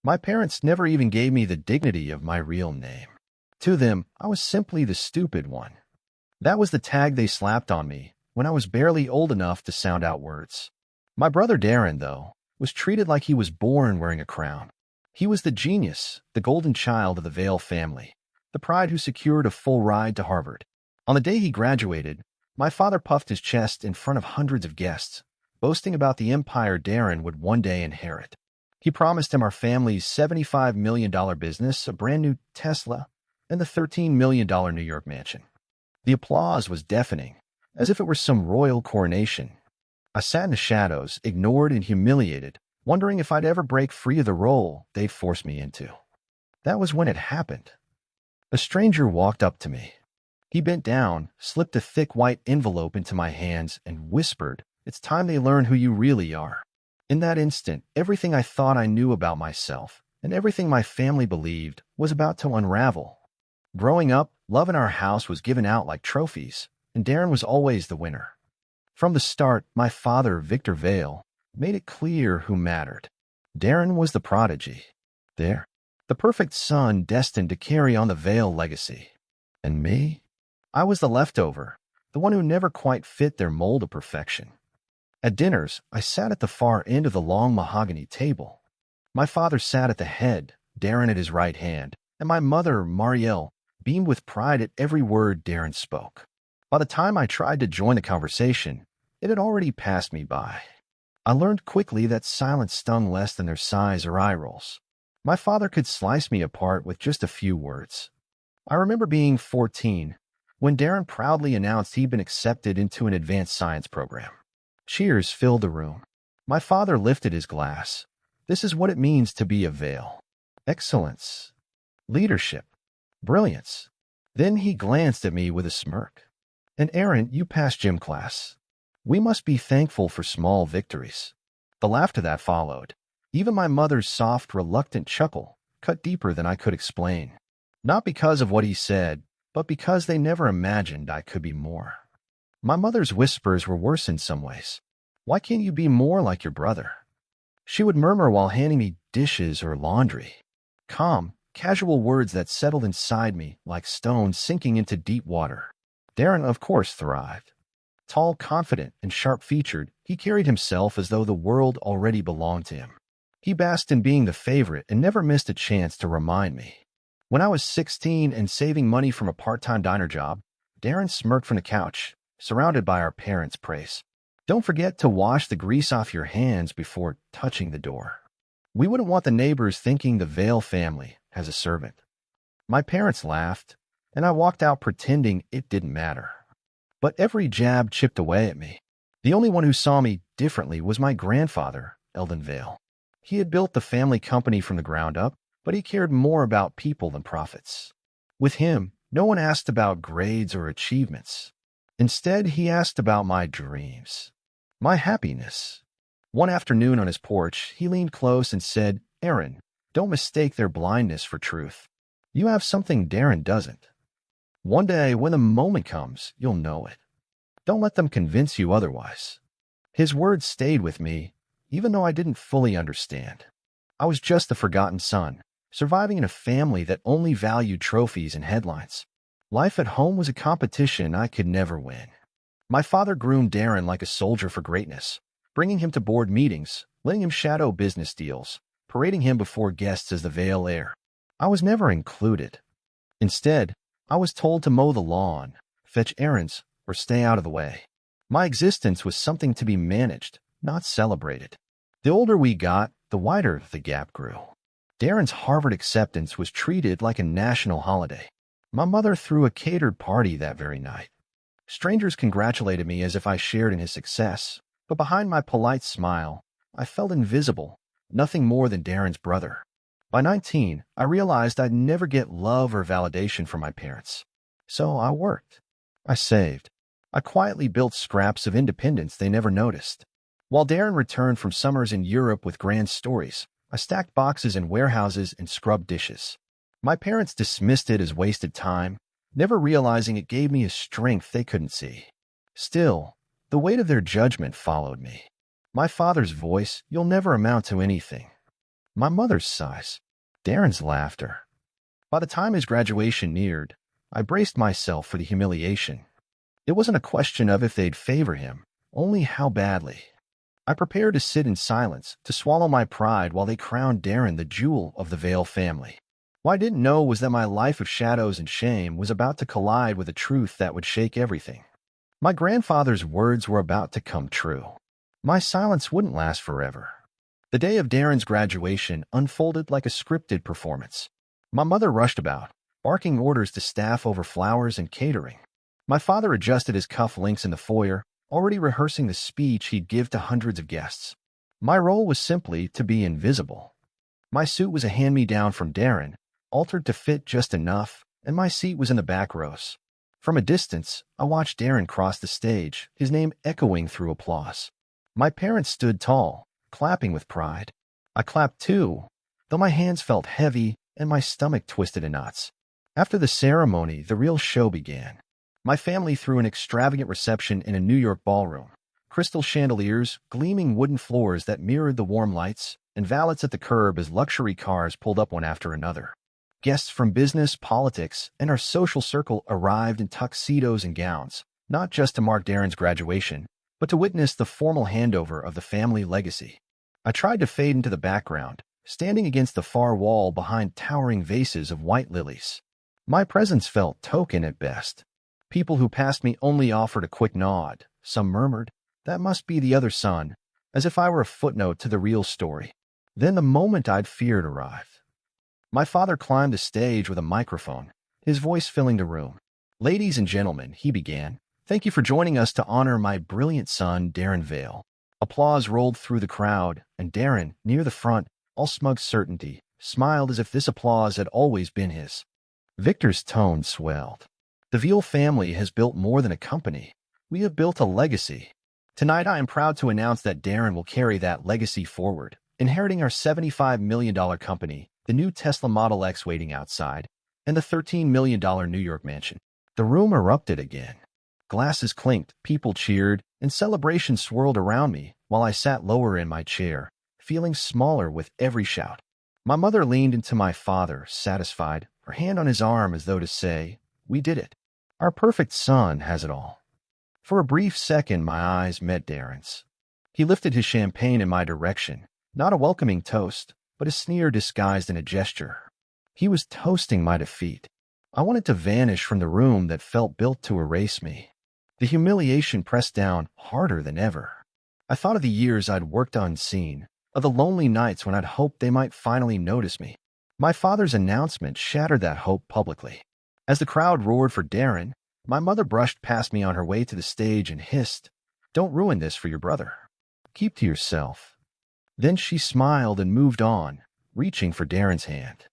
My parents never even gave me the dignity of my real name. To them, I was simply the stupid one. That was the tag they slapped on me when I was barely old enough to sound out words. My brother Darren, though, was treated like he was born wearing a crown. He was the genius, the golden child of the Vale family, the pride who secured a full ride to Harvard. On the day he graduated, my father puffed his chest in front of hundreds of guests, boasting about the empire Darren would one day inherit. He promised him our family's $75 million business, a brand new Tesla, and the $13 million New York mansion. The applause was deafening, as if it were some royal coronation. I sat in the shadows, ignored and humiliated, wondering if I'd ever break free of the role they'd forced me into. That was when it happened. A stranger walked up to me. He bent down, slipped a thick white envelope into my hands, and whispered, "It's time they learn who you really are." In that instant, everything I thought I knew about myself, and everything my family believed, was about to unravel. Growing up, love in our house was given out like trophies, and Darren was always the winner. From the start, my father, Victor Vale, made it clear who mattered. Darren was the prodigy. There, the perfect son destined to carry on the Vale legacy. And me? I was the leftover, the one who never quite fit their mold of perfection. At dinners, I sat at the far end of the long mahogany table. My father sat at the head, Darren at his right hand, and my mother, Marielle, beamed with pride at every word Darren spoke. By the time I tried to join the conversation, it had already passed me by. I learned quickly that silence stung less than their sighs or eye rolls. My father could slice me apart with just a few words. I remember being 14 when Darren proudly announced he'd been accepted into an advanced science program. Cheers filled the room. My father lifted his glass. This is what it means to be a Vale. Excellence. Leadership. Brilliance. Then he glanced at me with a smirk. "And Aaron, you passed gym class. We must be thankful for small victories." The laughter that followed, even my mother's soft, reluctant chuckle, cut deeper than I could explain. Not because of what he said, but because they never imagined I could be more. My mother's whispers were worse in some ways. "Why can't you be more like your brother?" She would murmur while handing me dishes or laundry. Calm, casual words that settled inside me like stones sinking into deep water. Darren, of course, thrived. Tall, confident, and sharp-featured, he carried himself as though the world already belonged to him. He basked in being the favorite and never missed a chance to remind me. When I was 16 and saving money from a part-time diner job, Darren smirked from the couch, surrounded by our parents' praise. "Don't forget to wash the grease off your hands before touching the door. We wouldn't want the neighbors thinking the Vale family has a servant." My parents laughed, and I walked out pretending it didn't matter. But every jab chipped away at me. The only one who saw me differently was my grandfather, Eldon Vale. He had built the family company from the ground up, but he cared more about people than profits. With him, no one asked about grades or achievements. Instead, he asked about my dreams, my happiness. One afternoon on his porch, he leaned close and said, "Aaron, don't mistake their blindness for truth. You have something Darren doesn't. One day, when the moment comes, you'll know it. Don't let them convince you otherwise." His words stayed with me, even though I didn't fully understand. I was just the forgotten son, surviving in a family that only valued trophies and headlines. Life at home was a competition I could never win. My father groomed Darren like a soldier for greatness, bringing him to board meetings, letting him shadow business deals, parading him before guests as the Vale heir. I was never included. Instead, I was told to mow the lawn, fetch errands, or stay out of the way. My existence was something to be managed, not celebrated. The older we got, the wider the gap grew. Darren's Harvard acceptance was treated like a national holiday. My mother threw a catered party that very night. Strangers congratulated me as if I shared in his success, but behind my polite smile, I felt invisible, nothing more than Darren's brother. By 19, I realized I'd never get love or validation from my parents. So I worked. I saved. I quietly built scraps of independence they never noticed. While Darren returned from summers in Europe with grand stories, I stacked boxes in warehouses and scrubbed dishes. My parents dismissed it as wasted time, never realizing it gave me a strength they couldn't see. Still, the weight of their judgment followed me. My father's voice, "You'll never amount to anything." My mother's sighs. Darren's laughter. By the time his graduation neared, I braced myself for the humiliation. It wasn't a question of if they'd favor him, only how badly. I prepared to sit in silence, to swallow my pride while they crowned Darren the jewel of the Vale family. What I didn't know was that my life of shadows and shame was about to collide with a truth that would shake everything. My grandfather's words were about to come true. My silence wouldn't last forever. The day of Darren's graduation unfolded like a scripted performance. My mother rushed about, barking orders to staff over flowers and catering. My father adjusted his cufflinks in the foyer, already rehearsing the speech he'd give to hundreds of guests. My role was simply to be invisible. My suit was a hand-me-down from Darren, altered to fit just enough, and my seat was in the back rows. From a distance, I watched Darren cross the stage, his name echoing through applause. My parents stood tall, clapping with pride. I clapped too, though my hands felt heavy and my stomach twisted in knots. After the ceremony, the real show began. My family threw an extravagant reception in a New York ballroom. Crystal chandeliers, gleaming wooden floors that mirrored the warm lights, and valets at the curb as luxury cars pulled up one after another. Guests from business, politics, and our social circle arrived in tuxedos and gowns, not just to mark Darren's graduation, but to witness the formal handover of the family legacy. I tried to fade into the background, standing against the far wall behind towering vases of white lilies. My presence felt token at best. People who passed me only offered a quick nod. Some murmured, "That must be the other son," as if I were a footnote to the real story. Then the moment I'd feared arrived. My father climbed the stage with a microphone, his voice filling the room. "Ladies and gentlemen," he began, "thank you for joining us to honor my brilliant son, Darren Vale." Applause rolled through the crowd, and Darren, near the front, all smug certainty, smiled as if this applause had always been his. Victor's tone swelled. "The Veal family has built more than a company. We have built a legacy. Tonight I am proud to announce that Darren will carry that legacy forward, inheriting our $75 million company, the new Tesla Model X waiting outside, and the $13 million New York mansion." The room erupted again. Glasses clinked, people cheered, and celebration swirled around me while I sat lower in my chair, feeling smaller with every shout. My mother leaned into my father, satisfied, her hand on his arm as though to say, "We did it. Our perfect son has it all." For a brief second, my eyes met Darren's. He lifted his champagne in my direction, not a welcoming toast, but a sneer disguised in a gesture. He was toasting my defeat. I wanted to vanish from the room that felt built to erase me. The humiliation pressed down harder than ever. I thought of the years I'd worked unseen, of the lonely nights when I'd hoped they might finally notice me. My father's announcement shattered that hope publicly. As the crowd roared for Darren, my mother brushed past me on her way to the stage and hissed, "Don't ruin this for your brother. Keep to yourself." Then she smiled and moved on, reaching for Darren's hand.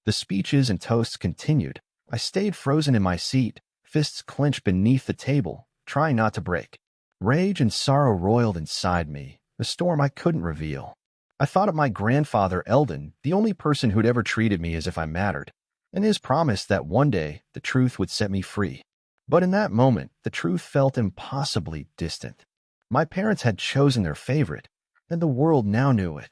The speeches and toasts continued. I stayed frozen in my seat, fists clenched beneath the table, trying not to break. Rage and sorrow roiled inside me, a storm I couldn't reveal. I thought of my grandfather Eldon, the only person who'd ever treated me as if I mattered, and his promise that one day the truth would set me free. But in that moment, the truth felt impossibly distant. My parents had chosen their favorite, and the world now knew it.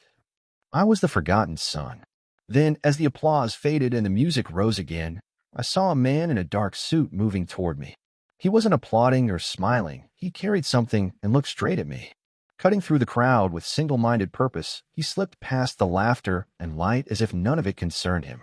I was the forgotten son. Then, as the applause faded and the music rose again, I saw a man in a dark suit moving toward me. He wasn't applauding or smiling. He carried something and looked straight at me. Cutting through the crowd with single-minded purpose, he slipped past the laughter and light as if none of it concerned him.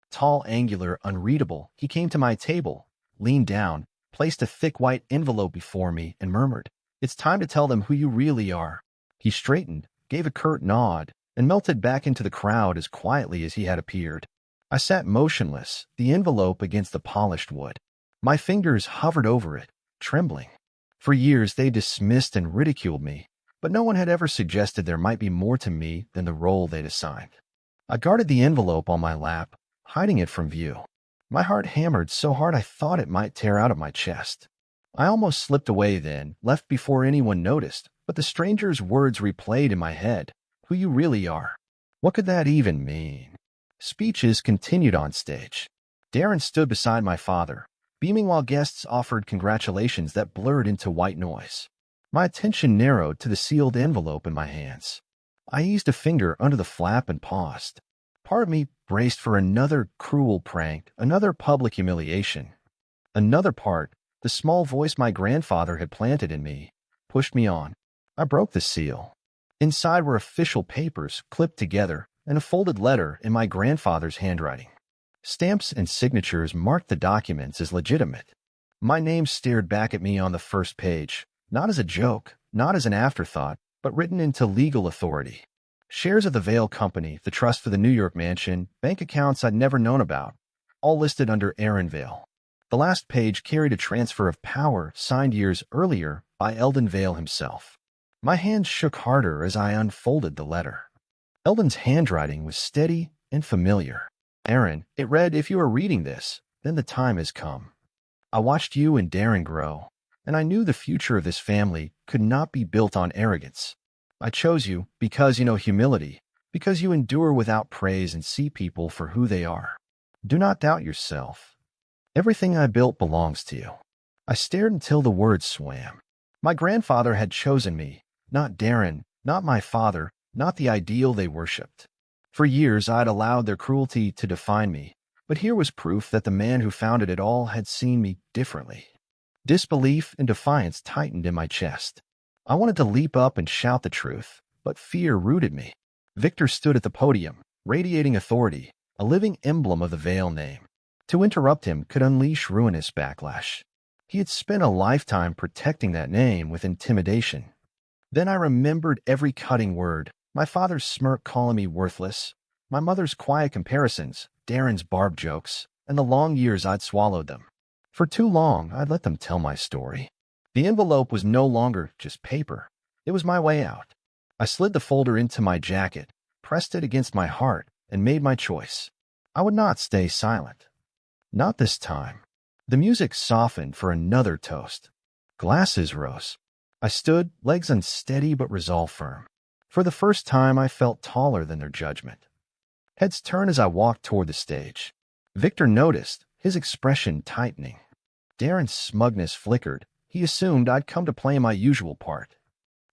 Tall, angular, unreadable, he came to my table, leaned down, placed a thick white envelope before me, and murmured, "It's time to tell them who you really are." He straightened, gave a curt nod, and melted back into the crowd as quietly as he had appeared. I sat motionless, the envelope against the polished wood. My fingers hovered over it, trembling. For years they dismissed and ridiculed me, but no one had ever suggested there might be more to me than the role they'd assigned. I guarded the envelope on my lap, hiding it from view. My heart hammered so hard I thought it might tear out of my chest. I almost slipped away then, left before anyone noticed, but the stranger's words replayed in my head. "Who you really are." What could that even mean? Speeches continued on stage. Darren stood beside my father, beaming while guests offered congratulations that blurred into white noise. My attention narrowed to the sealed envelope in my hands. I eased a finger under the flap and paused. Part of me braced for another cruel prank, another public humiliation. Another part, the small voice my grandfather had planted in me, pushed me on. I broke the seal. Inside were official papers clipped together and a folded letter in my grandfather's handwriting. Stamps and signatures marked the documents as legitimate. My name stared back at me on the first page, not as a joke, not as an afterthought, but written into legal authority. Shares of the Vale Company, the trust for the New York mansion, bank accounts I'd never known about, all listed under Aaron Vale. The last page carried a transfer of power signed years earlier by Eldon Vale himself. My hands shook harder as I unfolded the letter. Eldon's handwriting was steady and familiar. Aaron, it read, if you are reading this, then the time has come. I watched you and Darren grow, and I knew the future of this family could not be built on arrogance. I chose you because you know humility, because you endure without praise and see people for who they are. Do not doubt yourself. Everything I built belongs to you. I stared until the words swam. My grandfather had chosen me, not Darren, not my father, not the ideal they worshipped. For years I'd allowed their cruelty to define me, but here was proof that the man who founded it all had seen me differently. Disbelief and defiance tightened in my chest. I wanted to leap up and shout the truth, but fear rooted me. Victor stood at the podium, radiating authority, a living emblem of the Vale name. To interrupt him could unleash ruinous backlash. He had spent a lifetime protecting that name with intimidation. Then I remembered every cutting word, my father's smirk calling me worthless, my mother's quiet comparisons, Darren's barbed jokes, and the long years I'd swallowed them. For too long, I'd let them tell my story. The envelope was no longer just paper. It was my way out. I slid the folder into my jacket, pressed it against my heart, and made my choice. I would not stay silent. Not this time. The music softened for another toast. Glasses rose. I stood, legs unsteady but resolve firm. For the first time, I felt taller than their judgment. Heads turned as I walked toward the stage. Victor noticed, his expression tightening. Darren's smugness flickered. He assumed I'd come to play my usual part.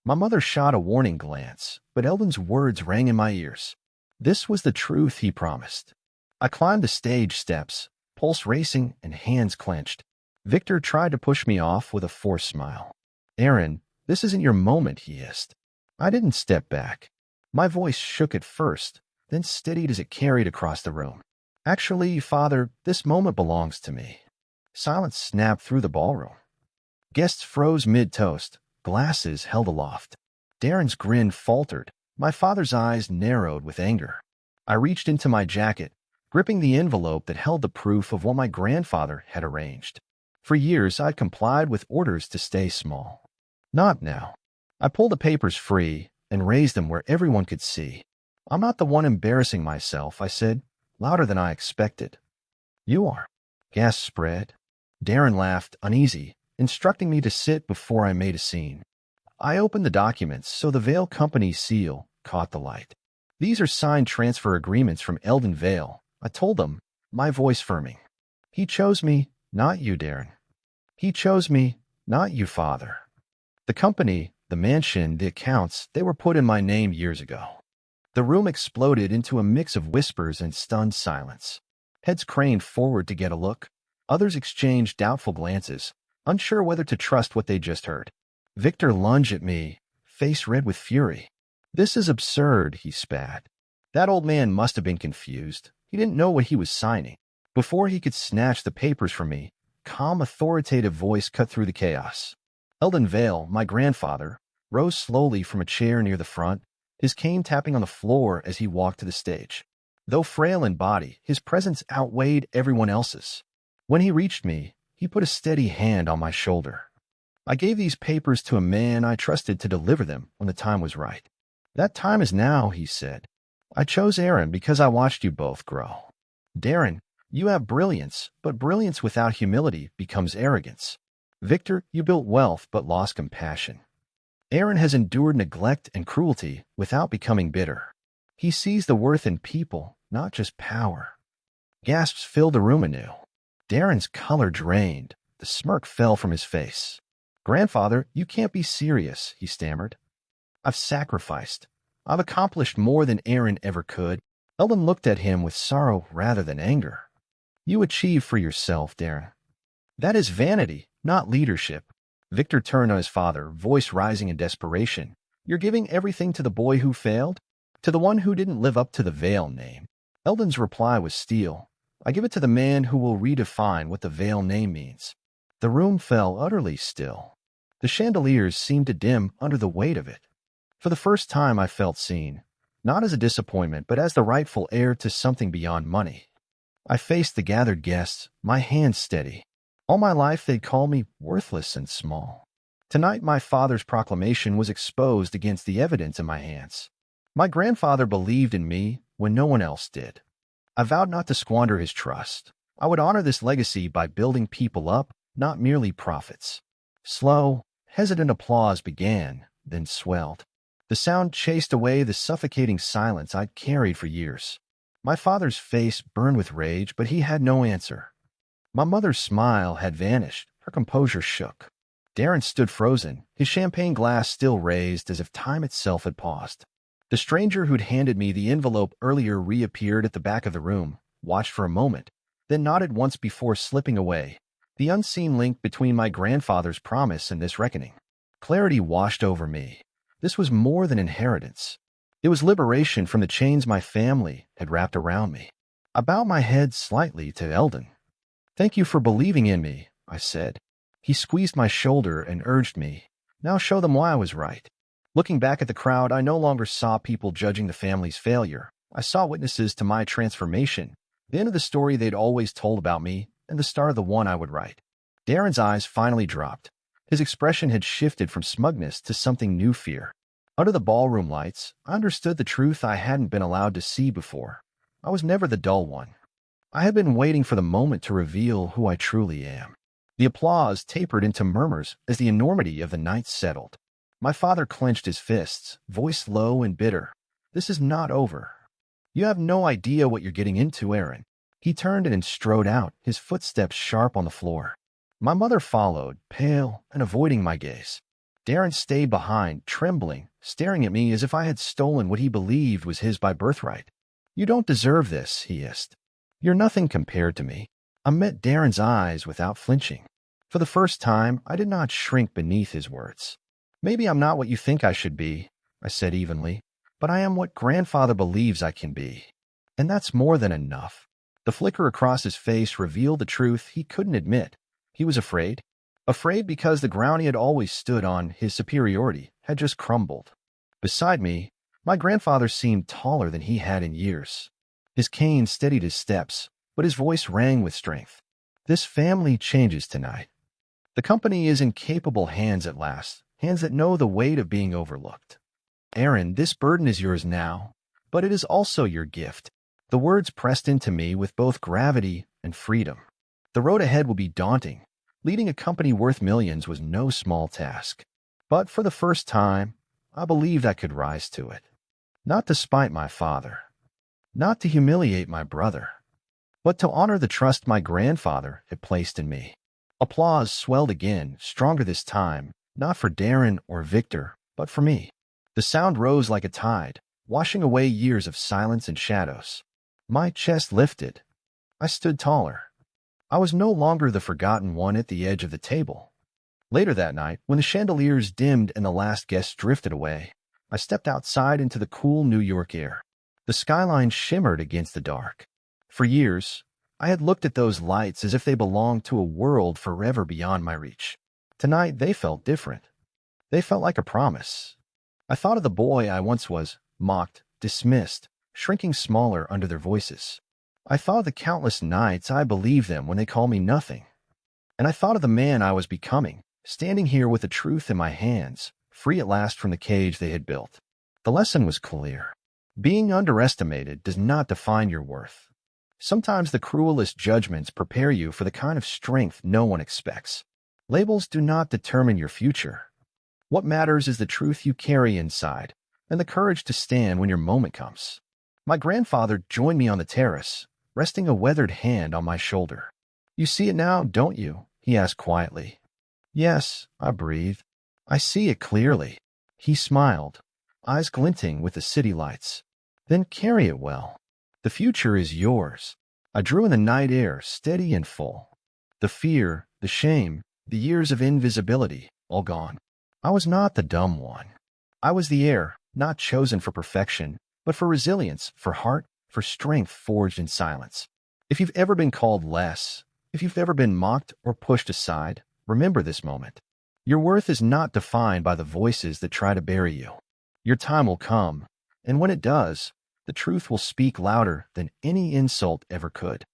My mother shot a warning glance, but Eldon's words rang in my ears. This was the truth he promised. I climbed the stage steps, pulse racing and hands clenched. Victor tried to push me off with a forced smile. Aaron, this isn't your moment, he hissed. I didn't step back. My voice shook at first, then steadied as it carried across the room. Actually, Father, this moment belongs to me. Silence snapped through the ballroom. Guests froze mid-toast, glasses held aloft. Darren's grin faltered. My father's eyes narrowed with anger. I reached into my jacket, gripping the envelope that held the proof of what my grandfather had arranged. For years, I'd complied with orders to stay small. Not now. I pulled the papers free and raised them where everyone could see. I'm not the one embarrassing myself, I said, louder than I expected. You are. Gasps spread. Darren laughed, uneasy, instructing me to sit before I made a scene. I opened the documents so the Vale Company's seal caught the light. These are signed transfer agreements from Eldon Vale, I told them, my voice firming. He chose me, not you, Darren. He chose me, not you, Father. The company, the mansion, the accounts, they were put in my name years ago. The room exploded into a mix of whispers and stunned silence. Heads craned forward to get a look. Others exchanged doubtful glances, unsure whether to trust what they just heard. Victor lunged at me, face red with fury. This is absurd, he spat. That old man must have been confused. He didn't know what he was signing. Before he could snatch the papers from me, calm, authoritative voice cut through the chaos. Eldon Vale, my grandfather, rose slowly from a chair near the front, his cane tapping on the floor as he walked to the stage. Though frail in body, his presence outweighed everyone else's. When he reached me, he put a steady hand on my shoulder. I gave these papers to a man I trusted to deliver them when the time was right. That time is now, he said. I chose Aaron because I watched you both grow. Darren, you have brilliance, but brilliance without humility becomes arrogance. Victor, you built wealth but lost compassion. Aaron has endured neglect and cruelty without becoming bitter. He sees the worth in people, not just power. Gasps filled the room anew. Darren's color drained. The smirk fell from his face. Grandfather, you can't be serious, he stammered. I've sacrificed. I've accomplished more than Aaron ever could. Eldon looked at him with sorrow rather than anger. You achieve for yourself, Darren. That is vanity, not leadership. Victor turned on his father, voice rising in desperation. You're giving everything to the boy who failed? To the one who didn't live up to the Vale name? Eldon's reply was steel. I give it to the man who will redefine what the Vale name means. The room fell utterly still. The chandeliers seemed to dim under the weight of it. For the first time I felt seen, not as a disappointment, but as the rightful heir to something beyond money. I faced the gathered guests, my hands steady. All my life they'd call me worthless and small. Tonight my father's proclamation was exposed against the evidence in my hands. My grandfather believed in me when no one else did. I vowed not to squander his trust. I would honor this legacy by building people up, not merely profits. Slow, hesitant applause began, then swelled. The sound chased away the suffocating silence I'd carried for years. My father's face burned with rage, but he had no answer. My mother's smile had vanished. Her composure shook. Darren stood frozen, his champagne glass still raised as if time itself had paused. The stranger who'd handed me the envelope earlier reappeared at the back of the room, watched for a moment, then nodded once before slipping away. The unseen link between my grandfather's promise and this reckoning. Clarity washed over me. This was more than inheritance. It was liberation from the chains my family had wrapped around me. I bowed my head slightly to Eldon. Thank you for believing in me, I said. He squeezed my shoulder and urged me. Now show them why I was right. Looking back at the crowd, I no longer saw people judging the family's failure. I saw witnesses to my transformation, the end of the story they'd always told about me, and the start of the one I would write. Darren's eyes finally dropped. His expression had shifted from smugness to something new, fear. Under the ballroom lights, I understood the truth I hadn't been allowed to see before. I was never the dull one. I had been waiting for the moment to reveal who I truly am. The applause tapered into murmurs as the enormity of the night settled. My father clenched his fists, voice low and bitter. This is not over. You have no idea what you're getting into, Aaron. He turned and strode out, his footsteps sharp on the floor. My mother followed, pale and avoiding my gaze. Darren stayed behind, trembling, staring at me as if I had stolen what he believed was his by birthright. You don't deserve this, he hissed. You're nothing compared to me. I met Darren's eyes without flinching. For the first time, I did not shrink beneath his words. Maybe I'm not what you think I should be, I said evenly, but I am what grandfather believes I can be. And that's more than enough. The flicker across his face revealed the truth he couldn't admit. He was afraid. Afraid because the ground he had always stood on, his superiority, had just crumbled. Beside me, my grandfather seemed taller than he had in years. His cane steadied his steps, but his voice rang with strength. This family changes tonight. The company is in capable hands at last, hands that know the weight of being overlooked. Aaron, this burden is yours now, but it is also your gift. The words pressed into me with both gravity and freedom. The road ahead will be daunting. Leading a company worth millions was no small task. But for the first time, I believed I could rise to it. Not to spite my father, not to humiliate my brother, but to honor the trust my grandfather had placed in me. Applause swelled again, stronger this time, not for Darren or Victor, but for me. The sound rose like a tide, washing away years of silence and shadows. My chest lifted. I stood taller. I was no longer the forgotten one at the edge of the table. Later that night, when the chandeliers dimmed and the last guest drifted away, I stepped outside into the cool New York air. The skyline shimmered against the dark. For years, I had looked at those lights as if they belonged to a world forever beyond my reach. Tonight, they felt different. They felt like a promise. I thought of the boy I once was, mocked, dismissed, shrinking smaller under their voices. I thought of the countless nights I believed them when they called me nothing. And I thought of the man I was becoming, standing here with the truth in my hands, free at last from the cage they had built. The lesson was clear. Being underestimated does not define your worth. Sometimes the cruelest judgments prepare you for the kind of strength no one expects. Labels do not determine your future. What matters is the truth you carry inside, and the courage to stand when your moment comes. My grandfather joined me on the terrace, resting a weathered hand on my shoulder. You see it now, don't you? He asked quietly. Yes, I breathed. I see it clearly. He smiled. eyes glinting with the city lights. Then carry it well. The future is yours. I drew in the night air, steady and full. The fear, the shame, the years of invisibility, all gone. I was not the dumb one. I was the heir, not chosen for perfection, but for resilience, for heart, for strength forged in silence. If you've ever been called less, if you've ever been mocked or pushed aside, remember this moment. Your worth is not defined by the voices that try to bury you. Your time will come, and when it does, the truth will speak louder than any insult ever could.